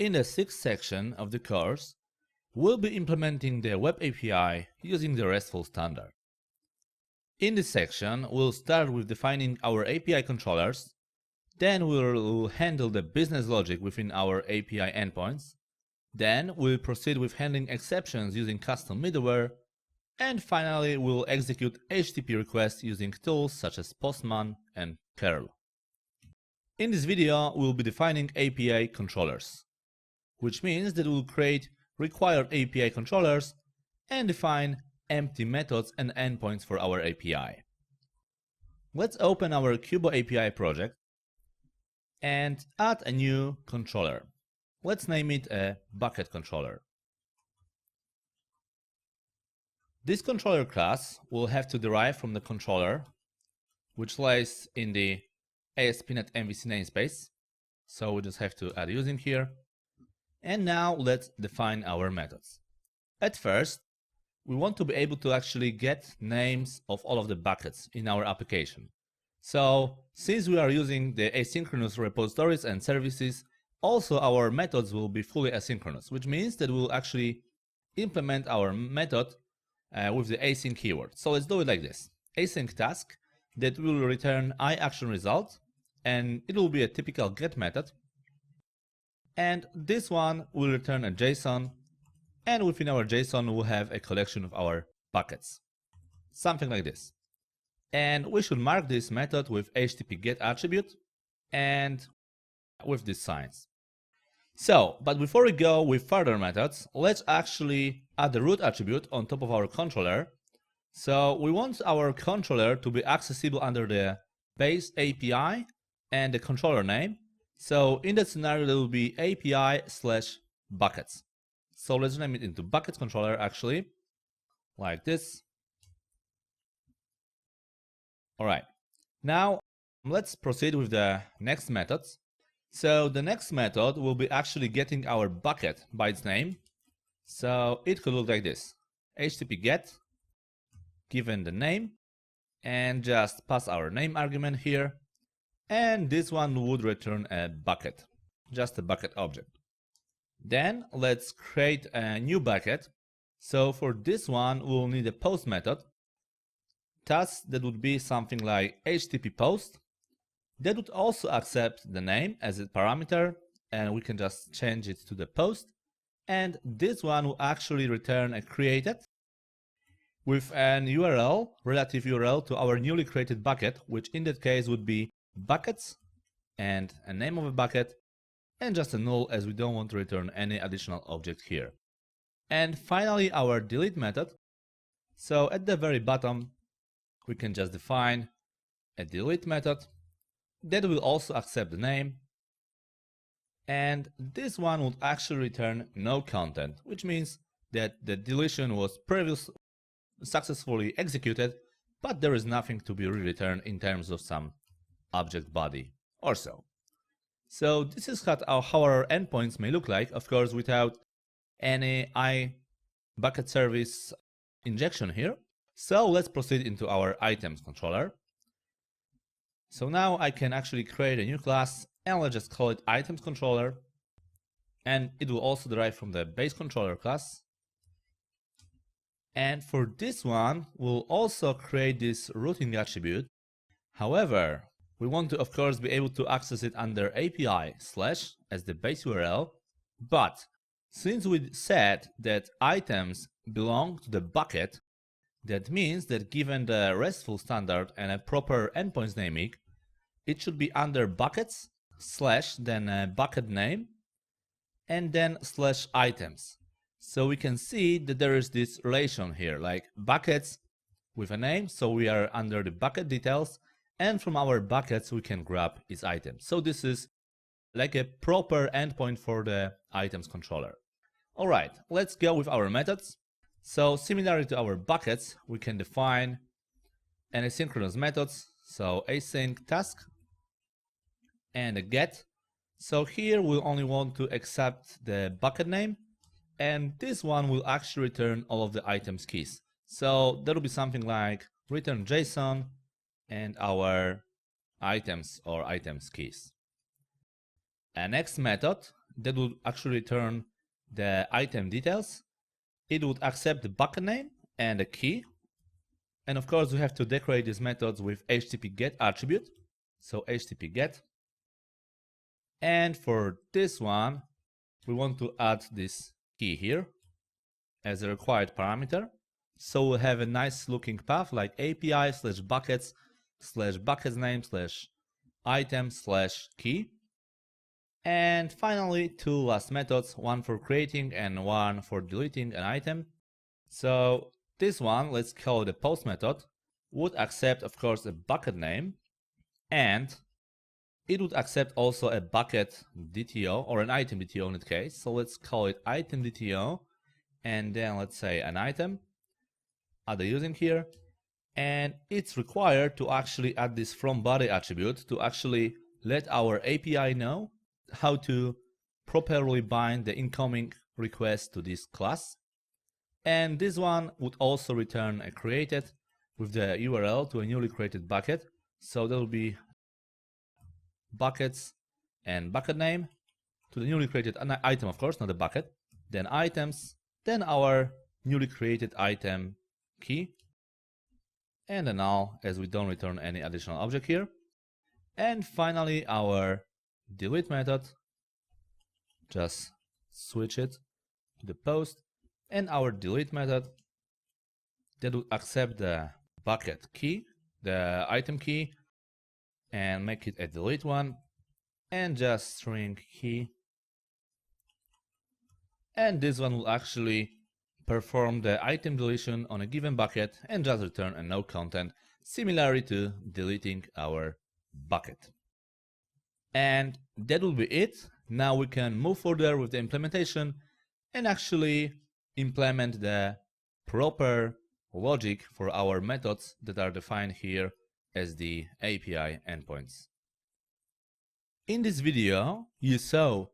In the sixth section of the course, we'll be implementing the Web API using the RESTful standard. In this section, we'll start with defining our API controllers, then we'll handle the business logic within our API endpoints, then we'll proceed with handling exceptions using custom middleware, and finally we'll execute HTTP requests using tools such as Postman and curl. In this video, we'll be defining API controllers, which means that we'll create required API controllers and define empty methods and endpoints for our API. Let's open our Kubo API project and add a new controller. Let's name it a bucket controller. This controller class will have to derive from the controller, which lies in the ASP.NET MVC namespace. So we just have to add using here. And now let's define our methods. At first, we want to be able to actually get names of all of the buckets in our application. So since we are using the asynchronous repositories and services, also our methods will be fully asynchronous, which means that we'll actually implement our method with the async keyword. So let's do it like this. Async task that will return iActionResult, and it will be a typical get method. And this one will return a JSON, and within our JSON we'll have a collection of our buckets. Something like this. And we should mark this method with HTTP GET attribute and with these signs. So, but before we go with further methods, let's actually add the root attribute on top of our controller. So we want our controller to be accessible under the base API and the controller name. So in that scenario, there will be API/buckets. So let's name it into buckets controller actually, like this. All right, now let's proceed with the next methods. So the next method will be actually getting our bucket by its name. So it could look like this. HTTP GET, given the name, and just pass our name argument here. And this one would return a bucket, just a bucket object. Then let's create a new bucket. So for this one, we'll need a post method. Task that would be something like HTTP post. That would also accept the name as a parameter, and we can just change it to the post. And this one will actually return a created with an URL, relative URL to our newly created bucket, which in that case would be buckets and a name of a bucket and just a null, as we don't want to return any additional object here. And finally our delete method. So at the very bottom we can just define a delete method that will also accept the name, and this one would actually return no content, which means that the deletion was previously successfully executed, but there is nothing to be returned in terms of some object body or so. So this is how our endpoints may look like, of course without any iBucket service injection here. So let's proceed into our items controller. So now I can actually create a new class and let's just call it items controller, and it will also derive from the base controller class. And for this one, we'll also create this routing attribute. However, we want to, of course, be able to access it under API/ as the base URL. But since we said that items belong to the bucket, that means that given the RESTful standard and a proper endpoints naming, it should be under buckets / then a bucket name and then /items. So we can see that there is this relation here, like buckets with a name, so we are under the bucket details, and from our buckets we can grab its items. So this is like a proper endpoint for the items controller. Alright, let's go with our methods. So similarly to our buckets, we can define an asynchronous methods, so async task and a get. So here we'll only want to accept the bucket name, and this one will actually return all of the items keys. So that will be something like return JSON and our items or items keys. A next method that would actually return the item details. It would accept the bucket name and the key. And of course, we have to decorate these methods with HTTP GET attribute. So HTTP GET. And for this one, we want to add this key here as a required parameter. So we'll have a nice looking path like API slash buckets slash buckets name slash item slash key. And finally, two last methods, one for creating and one for deleting an item. So this one, let's call it the post method, would accept, of course, a bucket name, and it would accept also a bucket DTO or an item DTO in that case. So let's call it item DTO, and then let's say an item, add the using here, and it's required to actually add this from body attribute to actually let our API know how to properly bind the incoming request to this class. And this one would also return a created with the URL to a newly created bucket. So that will be buckets and bucket name to the newly created item, of course, not the bucket. Then items, then our newly created item key, and a null as we don't return any additional object here. And finally, our delete method, just switch it to the post, and our delete method that will accept the bucket key, the item key, and make it a delete one, and just string key. And this one will actually perform the item deletion on a given bucket and just return a no content, similarly to deleting our bucket. And that will be it. Now we can move further with the implementation and actually implement the proper logic for our methods that are defined here as the API endpoints. In this video, you saw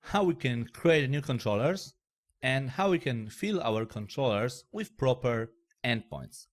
how we can create new controllers and how we can fill our controllers with proper endpoints.